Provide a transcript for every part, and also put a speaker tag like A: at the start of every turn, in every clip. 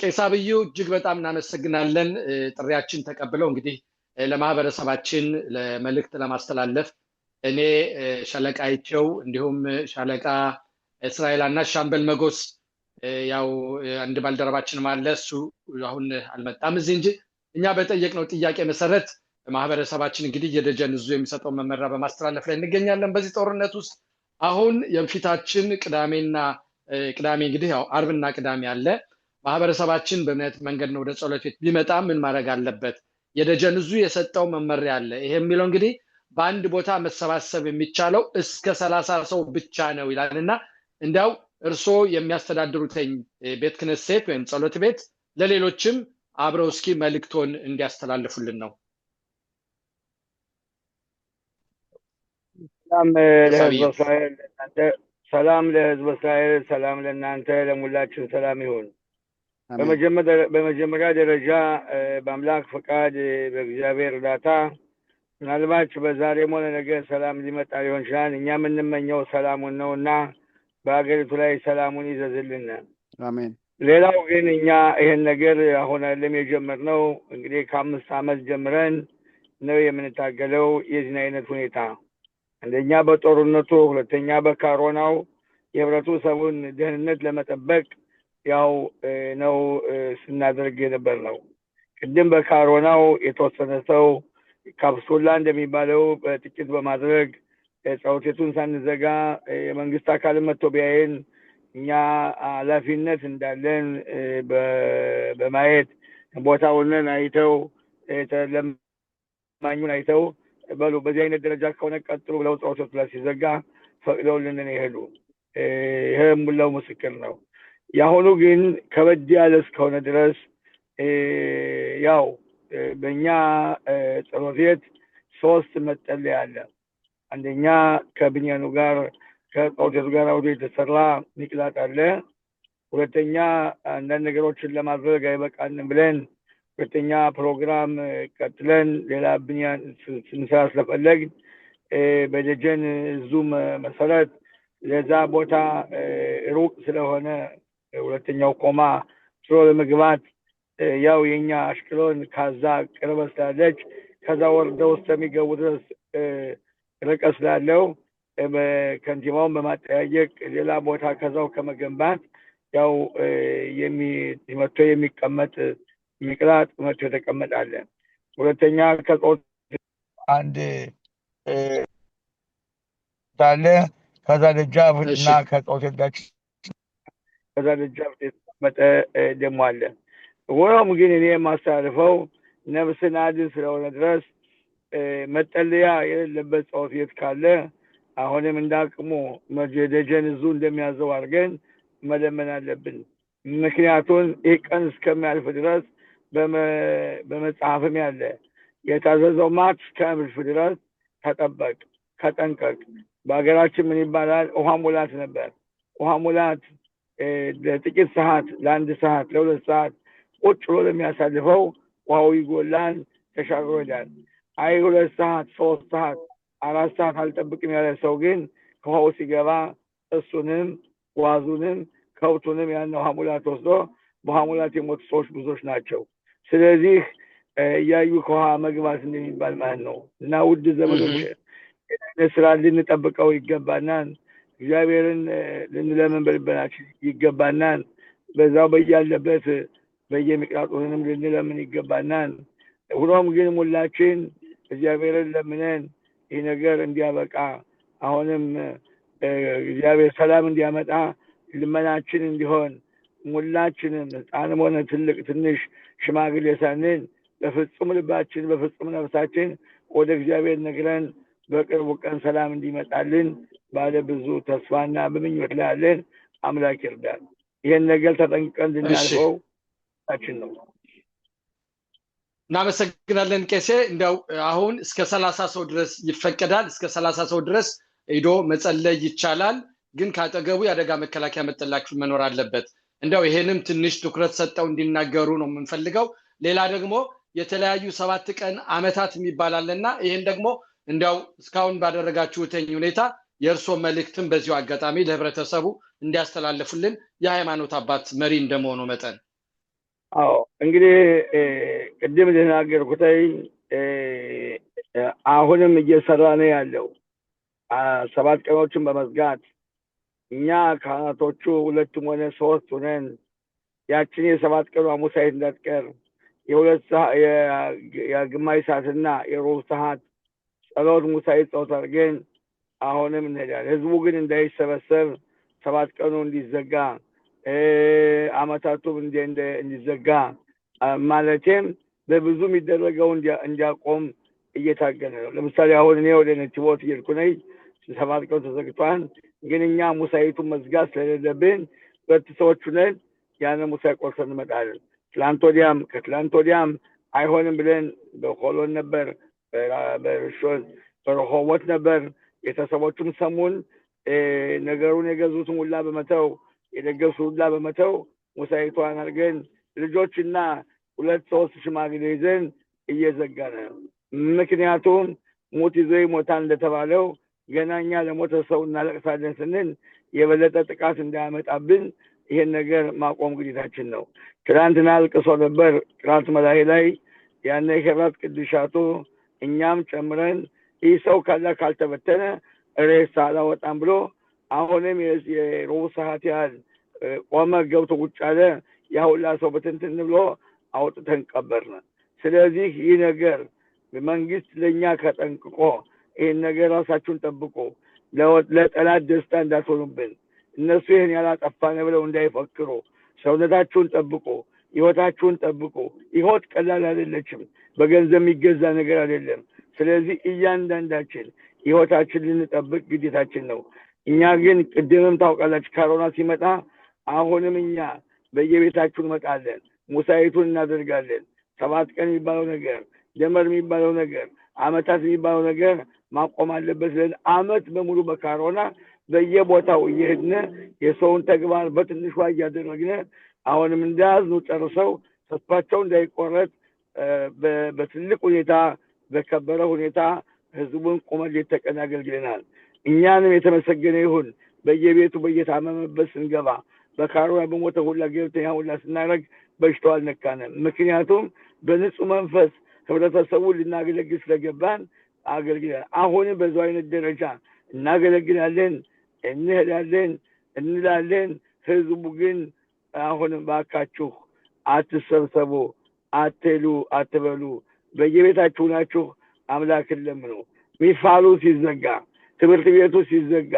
A: ቄስ አብዩ እጅግ በጣም እናመሰግናለን። ጥሪያችን ተቀብለው እንግዲህ ለማህበረሰባችን ለመልእክት ለማስተላለፍ እኔ ሻለቃ አይቸው እንዲሁም ሻለቃ እስራኤልና ሻምበል መጎስ ያው አንድ ባልደረባችን አለ እሱ አሁን አልመጣም እዚህ እንጂ እኛ በጠየቅነው ጥያቄ መሰረት ማህበረሰባችን እንግዲህ የደጀን እዙ የሚሰጠው መመሪያ በማስተላለፍ ላይ እንገኛለን። በዚህ ጦርነት ውስጥ አሁን የፊታችን ቅዳሜ እንግዲህ ያው አርብና ቅዳሜ አለ። ማህበረሰባችን በእምነት መንገድ ነው ወደ ጸሎት ቤት ቢመጣ ምን ማድረግ አለበት? የደጀን እዙ የሰጠው መመሪያ አለ። ይሄ የሚለው እንግዲህ በአንድ ቦታ መሰባሰብ የሚቻለው እስከ 30 ሰው ብቻ ነው ይላልና እንዲያው እርስዎ የሚያስተዳድሩት ቤተ ክህነት ሴት ወይም ጸሎት ቤት ለሌሎችም አብረው እስኪ መልእክቶን እንዲያስተላልፉልን ነው።
B: ሰላም ለሕዝበ እስራኤል፣ ሰላም ለእናንተ ለሙላችን ሰላም ይሁን። በመጀመሪያ ደረጃ በአምላክ ፈቃድ በእግዚአብሔር እርዳታ ምናልባት በዛሬም ሆነ ነገ ሰላም ሊመጣ ሊሆን ይችላል። እኛ የምንመኘው ሰላሙን ነውና በሀገሪቱ ላይ ሰላሙን ይዘዝልን።
C: አሜን።
B: ሌላው ግን እኛ ይሄን ነገር አሁን አይደለም የጀመርነው፣ እንግዲህ ከ5 ዓመት ጀምረን ነው የምንታገለው የዚህን አይነት ሁኔታ። አንደኛ በጦርነቱ፣ ሁለተኛ በኮሮናው የህብረተሰቡን ደህንነት ለመጠበቅ ያው ነው ስናደርግ የነበር ነው። ቅድም በኮሮናው የተወሰነ ሰው ካፕሱላ እንደሚባለው በጥቂት በማድረግ ጸሎት ቤቱን ሳንዘጋ የመንግስት አካል መጥቶ ቢያየን እኛ ኃላፊነት እንዳለን በማየት ቦታውን አይተው ለማኙን አይተው በሉ በዚህ አይነት ደረጃ ከሆነ ቀጥሉ ብለው ጸሎት ቤቱ ላይ ሲዘጋ ፈቅደውልን ይሄዱ። ይሄም ሙላው ምስክር ነው። ያሁኑ ግን ከበድ ያለ እስከሆነ ድረስ ያው በእኛ ጸሎት ቤት 3 መጠለያ አለ። አንደኛ ከብኛኑ ጋር ከጸሎት ቤቱ ጋር አውዶ የተሰራ ሚቅላጥ አለ። ሁለተኛ አንዳንድ ነገሮችን ለማድረግ አይበቃንም ብለን ሁለተኛ ፕሮግራም ቀጥለን ሌላ ብኛን ስንሰራ ስለፈለግን በደጀን ዙም መሰረት ለዛ ቦታ ሩቅ ስለሆነ ሁለተኛው ኮማ ስሮ ለመግባት ያው የኛ አሽከሎን ካዛ ቅርበት ስላለች ከዛ ወርደው እስከሚገቡ ድረስ ርቀት ስላለው ከንቲባውን በማጠያየቅ ሌላ ቦታ ከዛው ከመገንባት ያው መጥቶ የሚቀመጥ ሚቅላጥ መጥቶ የተቀመጣለ። ሁለተኛ ከጾት አንድ ታለ ከዛ ደጃፍ እና ከጾት ጋር ከዛ ደጃፍ የተቀመጠ ደሞ አለ። ሆኖም ግን እኔ የማስተላልፈው ነፍስን አድን ስለሆነ ድረስ መጠለያ የሌለበት ጸሎት ቤት ካለ አሁንም እንዳቅሙ ደጀን እዙ እንደሚያዘው አድርገን መለመን አለብን። ምክንያቱም ይህ ቀን እስከሚያልፍ ድረስ በመጽሐፍም ያለ የታዘዘው ማት እስከሚያልፍ ድረስ ተጠበቅ፣ ተጠንቀቅ። በሀገራችን ምን ይባላል? ውሃ ሙላት ነበር። ውሃ ሙላት ለጥቂት ሰዓት፣ ለ1 ሰዓት፣ ለ2 ሰዓት ቁጭ ብሎ ለሚያሳልፈው ውሃው ይጎላል፣ ተሻግሮ ይሄዳል። አይ 2 ሰዓት፣ 3 ሰዓት፣ 4 ሰዓት አልጠብቅም ያለ ሰው ግን ከውሃው ሲገባ እሱንም ዋዙንም ከብቱንም ያን ውሃ ሙላት ወስዶ በውሃ ሙላት የሞቱ ሰዎች ብዙዎች ናቸው። ስለዚህ እያዩ ከውሃ መግባት እንደሚባል ማለት ነው። እና ውድ ዘመዶች ስራ ልንጠብቀው ይገባናል። እግዚአብሔርን ልንለምን በልበናችን ይገባናል። በዛው በያለበት በየሚቅላጡንም ልንለምን ይገባናል። ሆኖም ግን ሙላችን እግዚአብሔርን ለምነን ይህ ነገር እንዲያበቃ አሁንም እግዚአብሔር ሰላም እንዲያመጣ ልመናችን እንዲሆን ሙላችንም ሕፃንም ሆነ ትልቅ ትንሽ ሽማግሌ ሳንል በፍጹም ልባችን በፍጹም ነፍሳችን ወደ እግዚአብሔር ነግረን በቅርቡ ቀን ሰላም እንዲመጣልን ባለ ብዙ ተስፋና በምኞት ላይ ያለን አምላክ ይርዳል። ይሄን ነገር ተጠንቅቀን እንድናልፈው ታችን ነው።
A: እናመሰግናለን ቄሴ። እንዲያው አሁን እስከ 30 ሰው ድረስ ይፈቀዳል። እስከ 30 ሰው ድረስ ሄዶ መጸለይ ይቻላል። ግን ካጠገቡ የአደጋ መከላከያ መጠለያ መኖር አለበት። እንዲያው ይሄንም ትንሽ ትኩረት ሰጠው እንዲናገሩ ነው የምንፈልገው። ሌላ ደግሞ የተለያዩ 7 ቀን አመታት የሚባላልና ይሄን ደግሞ እንዲያው እስካሁን ባደረጋችሁት ሁኔታ የእርሶ መልእክትን በዚሁ አጋጣሚ ለህብረተሰቡ እንዲያስተላልፉልን የሃይማኖት አባት መሪ እንደመሆኑ መጠን
B: አዎ እንግዲህ ቅድም እንደተናገርኩት አሁንም እየሰራ ነው ያለው 7 ቀኖችን በመዝጋት እኛ ካህናቶቹ 2 ሆነ 3 ሆነን ያችን የ7 ቀኗ ሙሳይት እንዳትቀር የግማሽ ሰዓትና የሩብ ሰዓት ጸሎት ሙሳይት ጸሎት አድርገን አሁንም እንሄዳለን። ህዝቡ ግን እንዳይሰበሰብ 7 ቀኑ እንዲዘጋ አመታቱ እንዲዘጋ ማለትም በብዙ የሚደረገው እንዲያቆም እየታገለ ነው። ለምሳሌ አሁን እኔ ወደ ነቲቦት እየሄድኩ ነኝ። 7 ቀን ተዘግቷል። ግን እኛ ሙሳይቱን መዝጋት ስለሌለብን 2 ሰዎች ነን ያን ሙሳይ ቆርሰን እንመጣለን። ከትላንት ወዲያም አይሆንም ብለን በኮሎን ነበር፣ በረሆቦት ነበር። ቤተሰቦቹም ሰሙን። ነገሩን የገዙትን ሁላ በመተው የደገሱ ሁላ በመተው ሙሳይቷን አድርገን ልጆችና 2-3 ሽማግሌ ይዘን እየዘጋን ነው። ምክንያቱም ሞት ይዞ ይሞታል እንደተባለው ገናኛ ለሞተ ሰው እናለቅሳለን ስንል የበለጠ ጥቃት እንዳያመጣብን ይሄን ነገር ማቆም ግዴታችን ነው። ትናንትና አልቅሶ ነበር ቅራት መላይ ላይ ያነ የከራት ቅዱሳቱ እኛም ጨምረን ይህ ሰው ካላ ካልተበተነ ሬሳ አላወጣም ብሎ አሁንም የሩብ ሰዓት ያህል ቆመ ገብቶ ቁጭ አለ። ያ ሁላ ሰው በትንትን ብሎ አውጥተን ቀበርነ። ስለዚህ ይህ ነገር መንግስት ለኛ ከጠንቅቆ ይህን ነገር ራሳችሁን ጠብቁ፣ ለጠላት ደስታ እንዳትሆኑብን፣ እነሱ ይህን ያላጠፋን ብለው እንዳይፈክሩ፣ ሰውነታችሁን ጠብቁ፣ ህይወታችሁን ጠብቁ። ህይወት ቀላል አይደለችም፣ በገንዘብ የሚገዛ ነገር አይደለም። ስለዚህ እያንዳንዳችን ህይወታችን ልንጠብቅ ግዴታችን ነው። እኛ ግን ቅድምም ታውቃላችሁ ኮሮና ሲመጣ አሁንም እኛ በየቤታችሁ እንመጣለን፣ ሙሳይቱን እናደርጋለን። 7 ቀን የሚባለው ነገር ደመር የሚባለው ነገር አመታት የሚባለው ነገር ማቆም አለበት ብለን አመት በሙሉ በኮሮና በየቦታው እየሄድን የሰውን ተግባር በትንሿ እያደረግን አሁንም እንዳያዝኑ ጨርሰው ተስፋቸው እንዳይቆረጥ በትልቅ ሁኔታ በከበረ ሁኔታ ህዝቡን ቁመት የተቀን አገልግለናል። እኛንም የተመሰገነ ይሁን በየቤቱ በየታመመበት ስንገባ በኮሮና በሞተ ሁላ ገብተኛ ሁላ ስናደርግ በሽታው አልነካንም። ምክንያቱም በንጹህ መንፈስ ህብረተሰቡን ልናገለግል ስለገባን አገልግለን አሁንም በዛው አይነት ደረጃ እናገለግላለን፣ እንሄዳለን፣ እንላለን። ህዝቡ ግን አሁንም ባካችሁ አትሰብሰቡ፣ አትሉ፣ አትበሉ፣ በየቤታችሁ ናችሁ አምላክን ለምኑ። ሚፋሉ ሲዘጋ፣ ትምህርት ቤቱ ሲዘጋ፣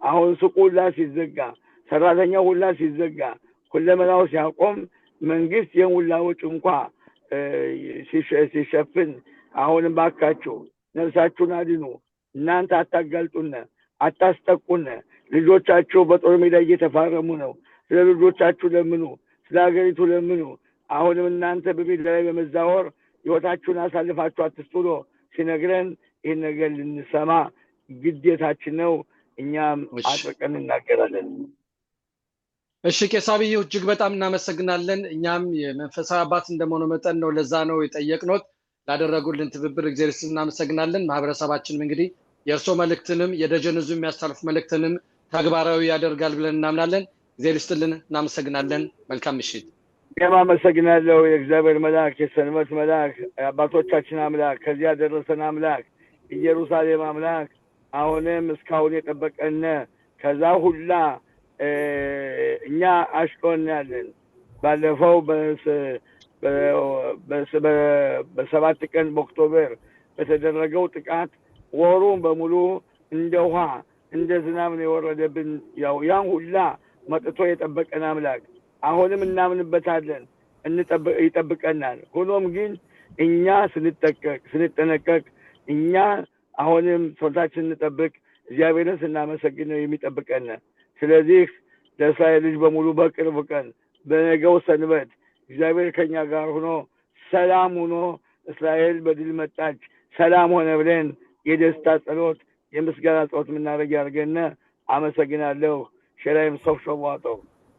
B: አሁን ሱቁ ሁላ ሲዘጋ፣ ሰራተኛው ሁላ ሲዘጋ፣ ሁለመናው ሲያቆም መንግስት የሁላ ወጪ እንኳ ሲሸፍን አሁንም ባካችሁ ነፍሳችሁን አድኑ። እናንተ አታጋልጡን፣ አታስጠቁን። ልጆቻችሁ በጦር ሜዳ እየተፋረሙ ነው። ስለ ልጆቻችሁ ለምኑ፣ ስለ ሀገሪቱ ለምኑ። አሁንም እናንተ በሜዳ ላይ በመዛወር ህይወታችሁን አሳልፋችሁ አትስጡ ብሎ ሲነግረን ይህን ነገር ልንሰማ ግዴታችን ነው። እኛም አጥብቀን እናገራለን።
A: እሺ ቄስ አብይ እጅግ በጣም እናመሰግናለን። እኛም የመንፈሳዊ አባት እንደመሆኑ መጠን ነው ለዛ ነው የጠየቅነው። ላደረጉልን ትብብር እግዚአብሔር ይስጥልን እናመሰግናለን። ማህበረሰባችንም እንግዲህ የእርሶ መልእክትንም የደጀን ህዝብ የሚያስተላልፍ መልእክትንም ተግባራዊ ያደርጋል ብለን እናምናለን። እግዚአብሔር ይስጥልን እናመሰግናለን። መልካም ምሽት።
B: እኔም አመሰግናለሁ። የእግዚአብሔር መልአክ፣ የሰንበት መልአክ፣ አባቶቻችን አምላክ፣ ከዚያ ደረሰን አምላክ፣ ኢየሩሳሌም አምላክ አሁንም እስካሁን የጠበቀን ከዛ ሁላ እኛ አሽቆን ያለን ባለፈው በ7 ቀን በኦክቶበር በተደረገው ጥቃት ወሩን በሙሉ እንደ ውሃ እንደ ዝናብ ነው የወረደብን። ያው ያን ሁላ መጥቶ የጠበቀን አምላክ አሁንም እናምንበታለን፣ ይጠብቀናል። ሆኖም ግን እኛ ስንጠነቀቅ እኛ አሁንም ሶታችን እንጠብቅ፣ እግዚአብሔርን ስናመሰግነው የሚጠብቀን። ስለዚህ ለእስራኤል ልጅ በሙሉ በቅርብ ቀን በነገው ሰንበት እግዚአብሔር ከኛ ጋር ሆኖ ሰላም ሆኖ እስራኤል በድል መጣች፣ ሰላም ሆነ ብለን የደስታ ጸሎት የምስጋና ጸሎት የምናደርግ ያድርገን። አመሰግናለሁ። ሸላይም ሶፍ ሸዋጠው